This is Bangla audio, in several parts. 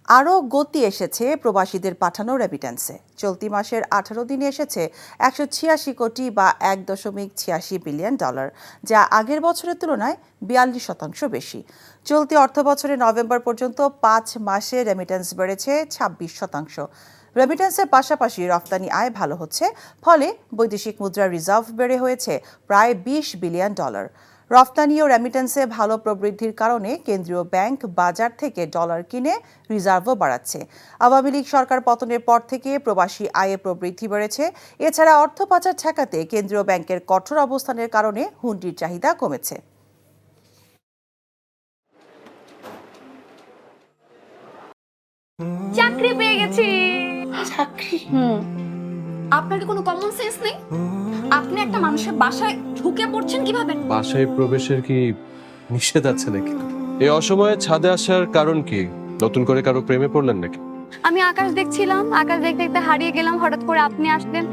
আরও গতি এসেছে প্রবাসীদের পাঠানো রেমিট্যান্সে। চলতি মাসের 18 দিনে এসেছে 186 কোটি বা $1.86 বিলিয়ন, যা আগের বছরের তুলনায় 42% বেশি। চলতি অর্থবছরের নভেম্বর পর্যন্ত 5 মাসে রেমিট্যান্স বেড়েছে 26%। রেমিট্যান্সের পাশাপাশি রফতানি আয় ভালো হচ্ছে, ফলে বৈদেশিক মুদ্রার রিজার্ভ বেড়ে হয়েছে প্রায় $20 বিলিয়ন। রফতানি ও রেমিট্যান্সে ভালো প্রবৃদ্ধির কারণে কেন্দ্রীয় ব্যাংক বাজার থেকে ডলার কিনে রিজার্ভও বাড়াচ্ছে। আওয়ামী লীগ সরকার পতনের পর থেকে প্রবাসী আয়ে প্রবৃদ্ধি বেড়েছে। এছাড়া অর্থ পাচার ঠেকাতে কেন্দ্রীয় ব্যাংকের কঠোর অবস্থানের কারণে হুন্ডির চাহিদা কমেছে। চাকরি পেয়ে গেছি। চাকরি? আপনার কি কোনো কমন সেন্স নেই? আপনি একটা মানুষের বাসায় ঢুকে পড়ছেন কিভাবে? বাসায় প্রবেশের কি নিষেধ আছে নাকি? এই অসময়ে ছাদে আসার কারণ কি? নতুন করে কারো প্রেমে পড়লেন নাকি? আমি আকাশ দেখছিলাম, আকাশ দেখতে দেখতে হারিয়ে গেলাম, হঠাৎ করে আপনি আসলেন।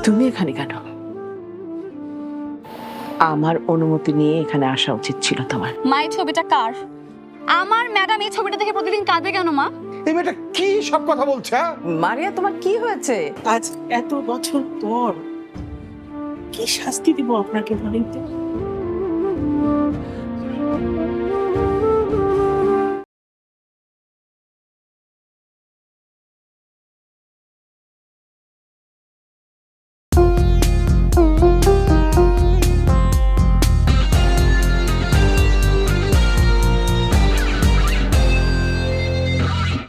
তুমি এখানে কেন? আমার অনুমতি নিয়ে এখানে আসা উচিত ছিল তোমার। মা, এই ছবিটা কার? আমার ম্যাডাম এই ছবিটা দেখে প্রতিদিন কাঁদে কেন মা? এই মেয়েটা কি সব কথা বলছে? মারিয়া, তোমার কি হয়েছে? আজ এত বছর পর কি শাস্তি দিব আপনাকে বলেন তো?